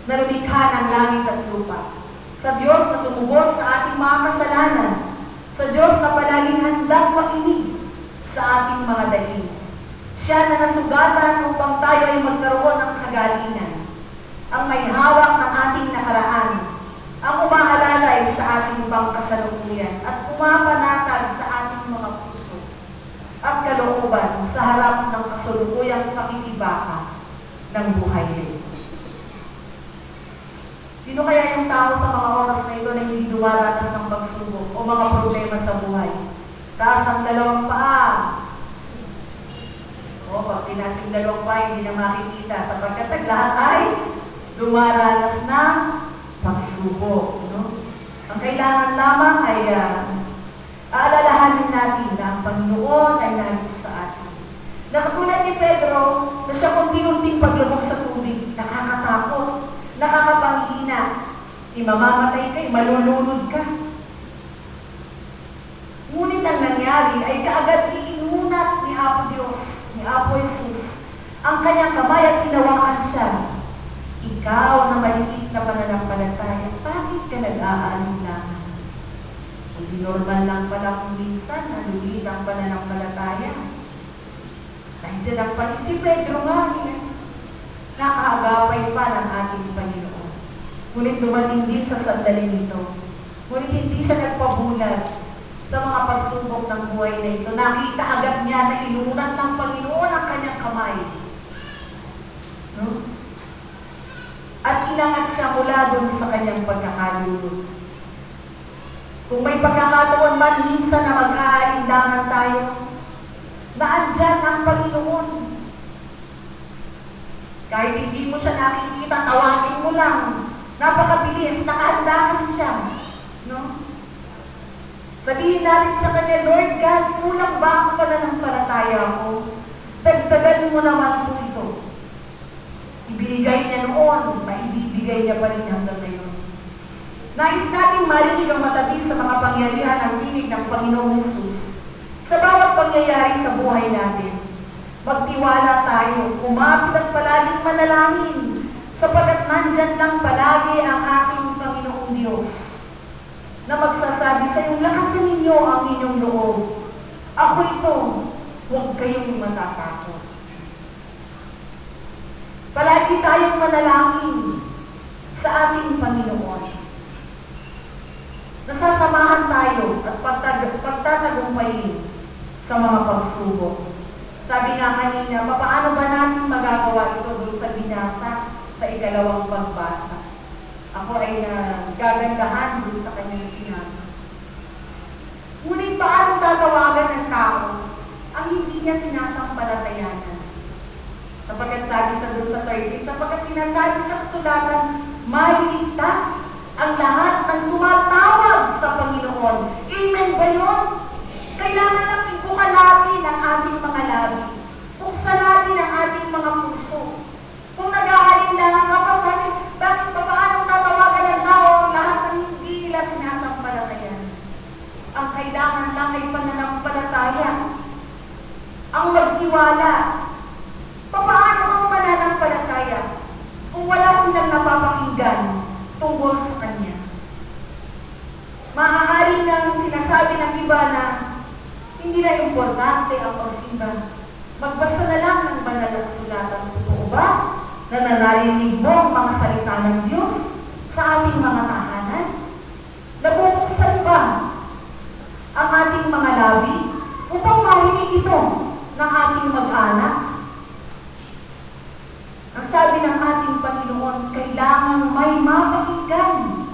na lumikha ng langit at lupa. Sa Diyos na tumubos sa ating mga kasalanan. Sa Diyos na palaging handang makinig sa ating mga dahilan. Siya na nasugatan upang tayo ay magkaroon ng kagalingan. Ang may hawak ng ating nakaraan. Ang umaalalay sa ating pangkasalukuyan at pumapanatag sa ating mga puso at kalooban sa harap ng kasalukuyang pakikibaka ng buhay nito. Sino kaya yung tao sa mga oras na ito na hindi dumaranas ng pagsubok o mga problema sa buhay? Taas ang dalawang paa. O, pag tinaas yung dalawang paa, hindi na makikita sapagkat ang lahat ay dumaranas ng pagsubok. No? Ang kailangan lamang ay aalalahanin natin na ang Panginoon ay narito sa atin. Nakatulad ni Pedro na siya kunti-unting paglubog sa tubig, nakakatakot, nakakapanghina, imamamatay ka, malulunod ka. Ngunit ang nangyari ay kaagad iinunat ni Apo Diyos, ni Apo Jesus, ang kanyang kamay at tinawakan siya. Ikaw na maliit na pananampalataya, bakit ka nag-aalinlangan? Hindi normal lang pala kung minsan nalulit ang pananampalataya. Nandiyan ang pati si Pedro nga, nakaagapay pa ng ating Panginoon. Ngunit dumating din sa sandaling ito. Ngunit hindi siya nagpabulag sa mga pagsubok ng buhay na ito. Nakita agad niya na inunat ng Panginoon ang kanyang kamay. No? At inangat siya mula doon sa kanyang pagkakalulog. Kung may pagkakataon man minsan na mag-aalinlangan tayo, naandyan ang Panginoon. Kahit hindi mo siya nakikita, tawagin mo lang. Napakabilis, nakahanda kasi siya. No? Sabihin natin sa Kanya, Lord God, kulang ba ang pananampalataya ko? Dagdagan mo naman po ito. Ibinigay niya noon, maibibigay niya pa rin hanggang ngayon. Nais natin marinig ang matabi sa mga pangyarihan ng tinig ng Panginoong Jesus. Sa bawat pangyayari sa buhay natin, magtiwala tayo, kumapit at palaging manalangin, sapagkat nandyan lang palagi ang ating Panginoong Diyos na magsasabi sa iyo, lakasan ninyo ang inyong loob. Ako ito, huwag kayong matatakot. Palagi tayong manalangin sa ating Panginoon. Nasasamahan tayo at pagtatagumpayin sa mga pagsubok. Sabi nga kanina, paano ba natin magagawa ito doon sa binasa sa ikalawang pagbasa? Ako ay nagagandahan doon sa kanyang sinabi. Ngunit paano tatawagan ng tao ang hindi niya sinasampalatayanan? Sapagkat sabi sa doon sa 13, sapagkat sinasabi sa kasulatan, mailigtas ang lahat ng tumatawag sa Panginoon. Amen ba yun? Kailangan lang ibuka natin ang ating mga labi. Buksan natin ang ating mga puso. Kung nag-aalinlangan ka pa sa atin, bakit pa paano tatawagan ng tao lahat ng hindi nila sinasampalatayan? Ang kailangan lang ay pananampalataya. Ang magtiwala. Paano ang pananampalataya kung wala silang napapakinggan tungkol sa Kanya? Maaari nang sinasabi ng iba na hindi na importante ang pagsimba. Magbasa na lang ng banal na kasulatan. Totoo ba na nanarinig mo ang mga salita ng Diyos sa ating mga tahanan? Nabubuksan ba ang ating mga labi upang marinig ito ng ating mag-anak? Ang sabi ng ating Panginoon, kailangan may mapakinggan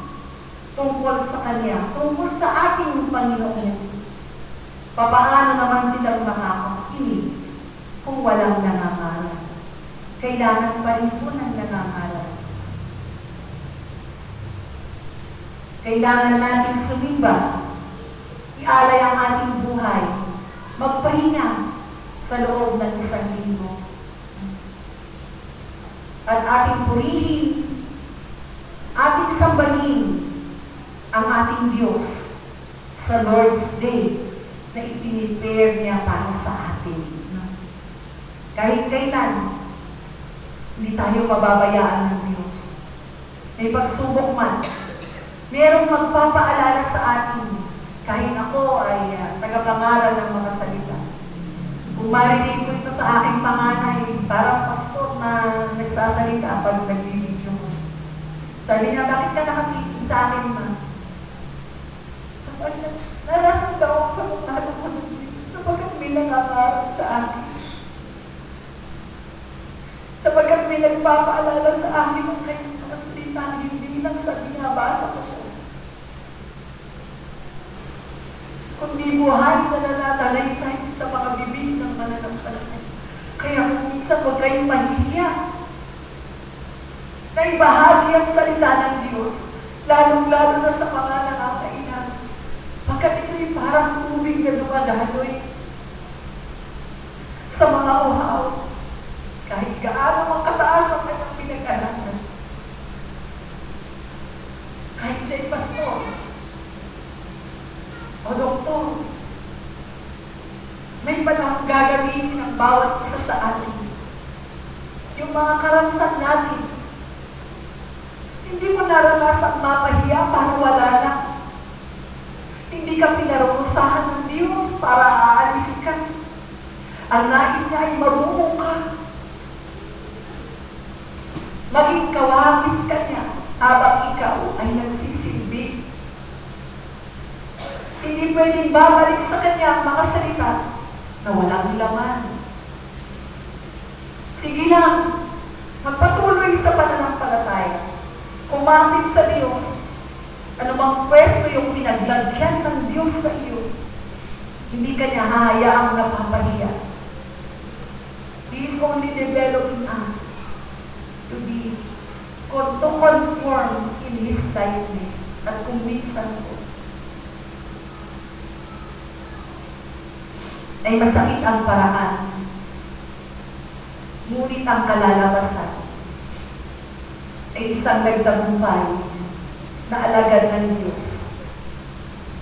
tungkol sa Kanya, tungkol sa ating Panginoong Yesus. Papaano naman silang makakakinig kung walang nangangaral? Kailangan pa rin po ng nangangaral. Kailangan natin sumimba, ialay ang ating buhay, magpahinga sa loob ng isang linggo. At ating purihin, ating sambahin ang ating Diyos sa Lord's Day na ipinipare niya para sa atin. Kahit kailan, hindi tayo pababayaan ng Diyos. May pagsubok man, merong magpapaalala sa atin. Kahit ako ay tagapangaral ng mga salita. Kung marinig ko ito sa aking panganay, parang pastor na nagsasalita pag nagbibidyo ko. Sabi niya, bakit ka nakatingin sa akin, ma? Sabi niya, nararamdaman ko kung ano ko ng Diyos sapagkat may nangangaral sa akin. Sapagkat may nagpapaalala sa akin ng kanyang mga salita, hindi lang sa binabasa ko siya, kundi buhay na nananalaytay sa mga bibig ng mananampalataya. Kaya kung minsan huwag kayong mahihiya na ibahagi ang salita ng Diyos, lalong-lalo na sa mga nangangailangan. Pagkat ito'y parang tubig na dumadaloy sa mga uhaw, kahit gaano ang kataas ang kanyang pinag-aralan. Kahit siya'y pastor o doktor, may panahon gagamitin ang bawat isa sa atin. Yung mga karansan natin, hindi mo naranasang mapahiya para wala lang. Hindi ka pinarusahan ng Diyos para aalis ka. Ang nais niya ay marunong ka. Maging kawagis ka niya habang ikaw ay nagsisilbi. Hindi pwedeng babalik sa kanya ang mga salita na walang laman. Sige lang, magpatuloy sa pananampalataya. Kumapit sa Diyos. Anumang pwesto yung pinaglagyan ng Diyos sa iyo, hindi ka niya hahayaang napapahiya. He is only developing us to conform in His likeness. At kung minsan po, ay masakit ang paraan, ngunit ang kalalabasan ay isang nagtagumpay na alagad ng Diyos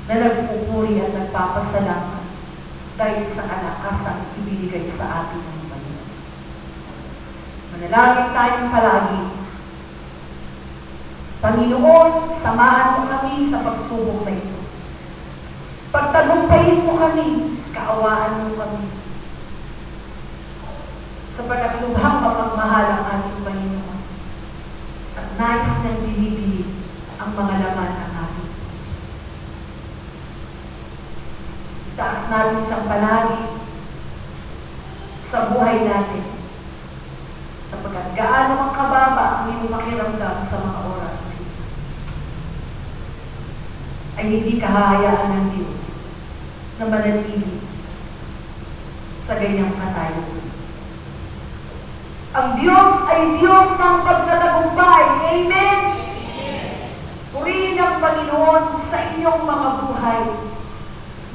na nagpupuri at nagpapasalamat dahil sa kalakasang ibinigay sa atin ng Panginoon. Manalangin tayong palagi. Panginoon, samahan mo kami sa pagsubok na ito. Pagtagumpayin mo kami, kaawaan mo kami. Sapagkat lubhang mapagmahal ang ating Panginoon at nais niyang binibili ang mga laman ng ating puso. Taas natin siyang palagi sa buhay natin, sapagkat gaano ang kababa ang iyong makiramdam sa mga oras na ito, ay hindi kahahayaan ng Diyos na manatili sa ganyang katayuan. Ang Diyos ay Diyos ng pagtatagumpay. Amen? Purihin ang Panginoon sa inyong mga buhay.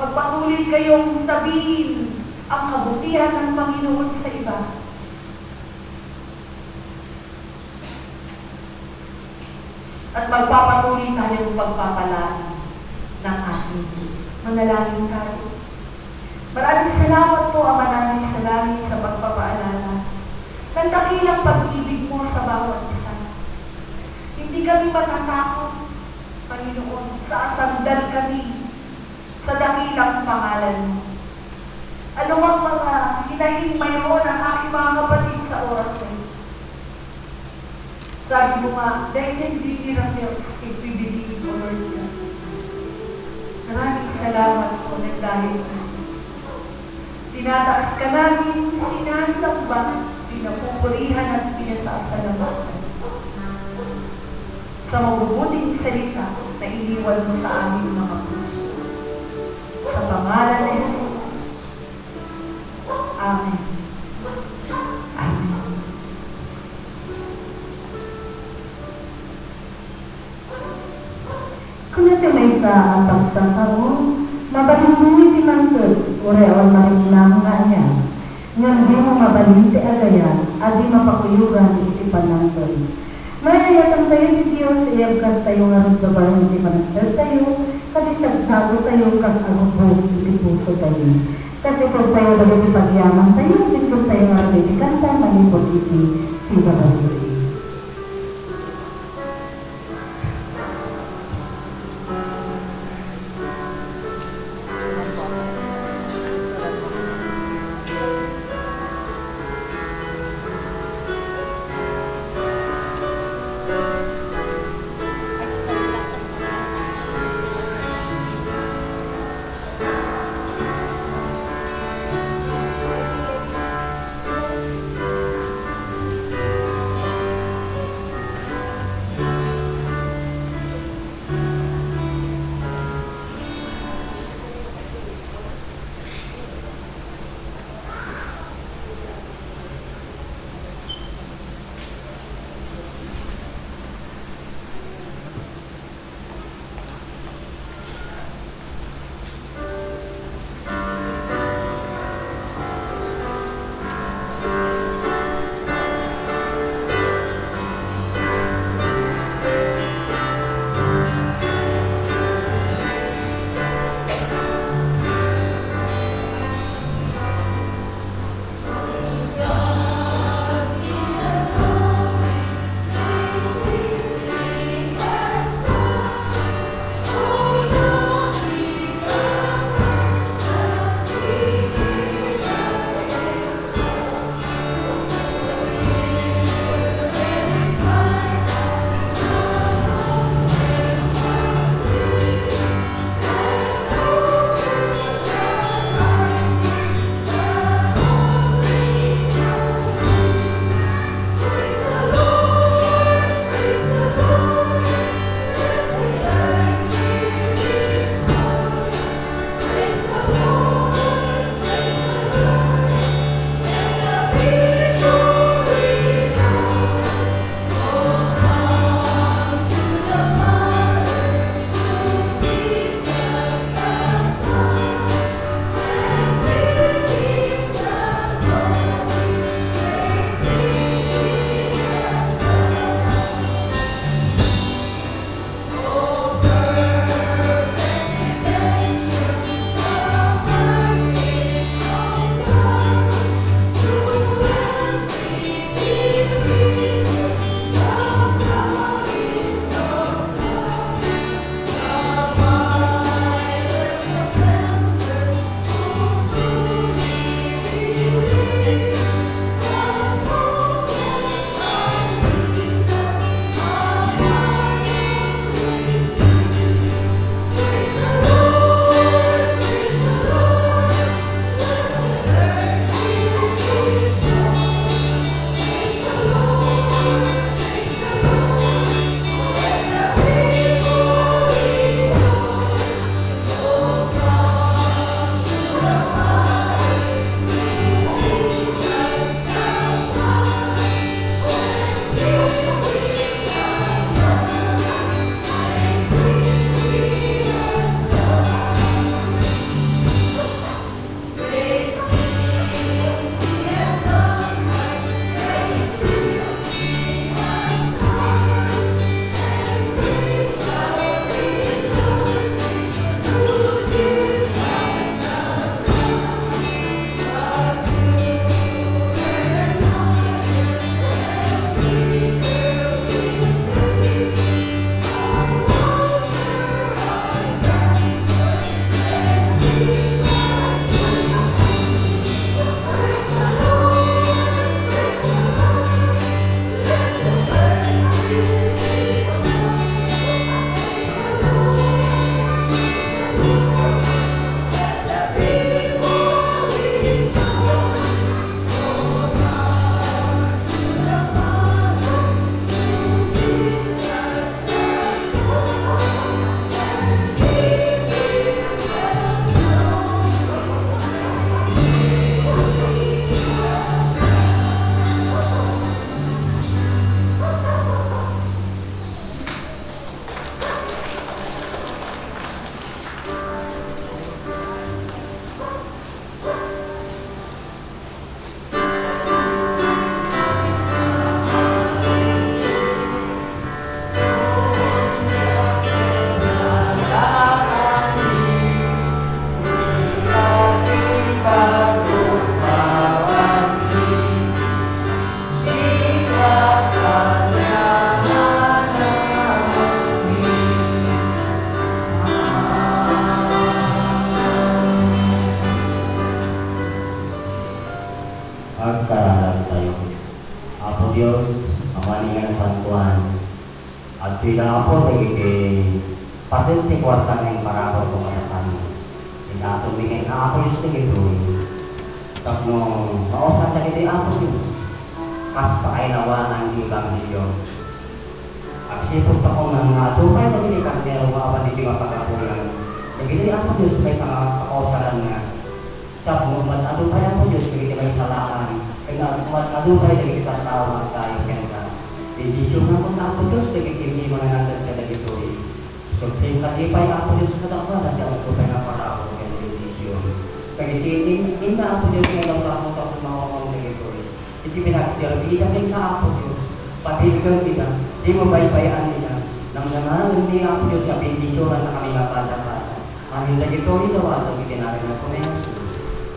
Magpatuloy kayong sabihin ang kabutihan ng Panginoon sa iba. At magpapatuloy tayong pagpapalagi ng ating Diyos. Manalangin tayo. Maraming salamat po, Ama namin sa langit, sa pagpapaalala ng dakilang pag-ibig mo sa bawat isa. Hindi kami matatakot, Panginoon, sa asandal kami sa dakilang pangalan mo. Ano ang mga hinahing mayroon ang aking mga kapatid sa oras na ito? Sabi mo nga, there can be miracles if we believe, O Lord God. Maraming salamat po ng dahil tinataas ka namin, sinasamba, pinapupurihan at pinasasalamatan sa mabubuting salita na iniwan mo sa aming mga puso. Sa pangalan ni Jesus. Amen. Amen. Kung natin may sa ang pagsasawon, mabalingbuhi di mangkod, ureon marimlang nga niya. Ngayon di mo mabalinti agayan, at di mapakuyugan iti panangkod. Mayayatang tayo ni Diyos, iyagkas tayo nga rin babalang di managdal tayo, kadisagsago tayo, kas agubog, iti puso tayo. Kasi kung tayo dapat ipagyaman tayo, bitso tayo nga rin kanta, manipot iti sibaragiri. Apo Diyos, amaningan ng santuan. At bilang ako, nagiging pasinti kwarta ng parapor ko katasan. Tumingin na ako yung ito. Tapos nung mausan na kita ako Diyos, kas pakainawa ng Ebanghelyo. At sipot ako ng tupay na dilikat niya mga kapatid yung pagkakulang. Nagiging ako Diyos may sa kakausaran niya. Tapos matadupay ako Diyos, nagiging may salaan. Kaya matadupay, nagiging sa tao magtayo kaya. Bibisyon na ko na ako Diyos, nagiging mo na natin ka na dito. So, katipay ako Diyos sa takwa, dati ako tupay na para ako kaya bibisyon. Kaya hindi na ako Diyos ngayon sa ako tapos makakawang nagito. Hindi pinagsilbi, dahil na ako Diyos. Patilgan kita, di mo baybayan nila. Nang naman, hindi ako Diyos sa bibisyonan na kami mapatapatan. Amin sa ito, ito at ang itinarin na po na Jesus.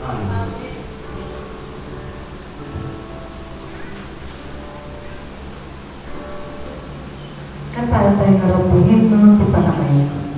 Amen. Kanta tayo narobuhin no, di pa na kayo. Amen.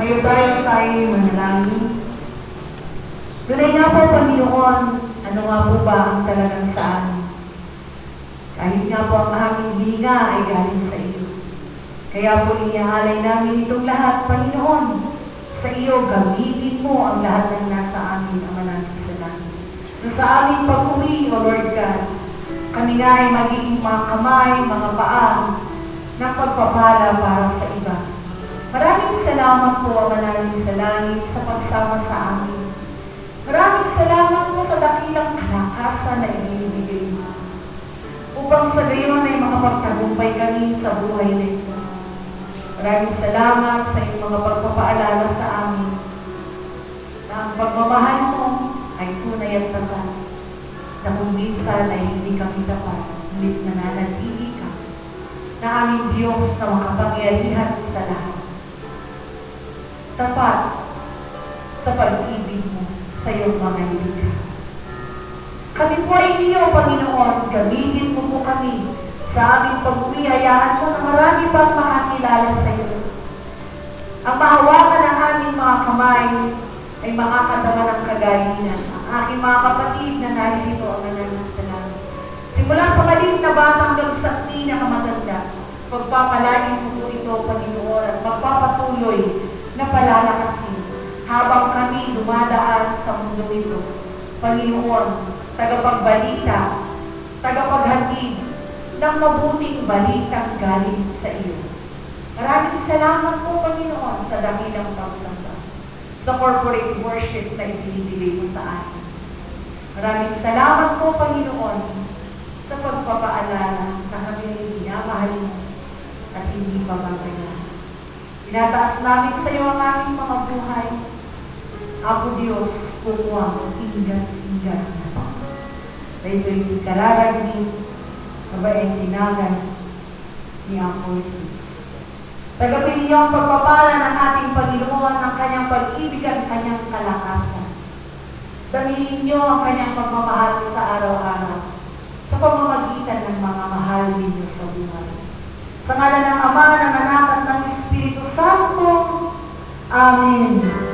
Kayo tayo manalangin. Tunay nga po, Panginoon, ano nga po ba ang talagang sa amin? Kahit nga po ang aming hininga ay galing sa iyo. Kaya po iniaalay namin itong lahat, Panginoon. Sa iyo, gamitin mo ang lahat ng nasa amin, Ama namin sa langit. Na sa aming pag-uwi, O Lord God, kami nga ay magiging mga kamay, mga paa, ng pagpapala para sa iba. Maraming salamat po, Ama namin sa langit, sa pagsama sa amin. Maraming salamat po sa dakilang kalakasan na ibinibigay mo. Upang sa gayon ay makapagtagumpay kami sa buhay na ito. Maraming salamat sa iyong mga pagpapaalala sa amin na ang pagmamahal mo ay tunay at tapat, na kung minsan ay hindi kami tapat, ngunit nananatili ka, na aming Diyos na makapangyarihan sa lahat. Tapat sa pag-ibig mo sa iyong mga nilikha. Kami po ay iyo, Panginoon, gamitin mo po kami sa aming pag-uwi. Hayaan mo na marami pang makakilala sa iyo. Ang mahawakan ng aming mga kamay ay makakatama ng kagalingan. Ang aking mga kapatid na narito ang nananasalan. Simula sa maliit na bata hanggang sa pinakamatanda, pagpapalain mo po ito, Panginoon, at magpapatuloy na palalakasin habang kami dumadaan sa mundo ito. Panginoon, tagapagbalita, tagapaghatid ng mabuting balitang galing sa iyo. Maraming salamat po, Panginoon, sa dakilang pagsamba, sa corporate worship na ibinibigay mo sa atin. Maraming salamat po, Panginoon, sa pagpapaalala na kami ay minamahal mo at hindi pamagayan. Tinataas namin sa iyo ang aming mga buhay. Ako, Diyos, kukuha mo, ingat-ingat na. Dahil ito'y kararagin, kabaeng tinagan ni Apo Jesus. Tagapin niyo ang pagpapala ng ating Panginoon, ang kanyang pag-ibig at kanyang kalakasan. Daminin niyo ang kanyang pagmamahal sa araw-araw, sa pamamagitan ng mga mahal ninyo sa buhay. Sa ngalan ng Ama, ng Anak at ng Espiritu Santo. Amen.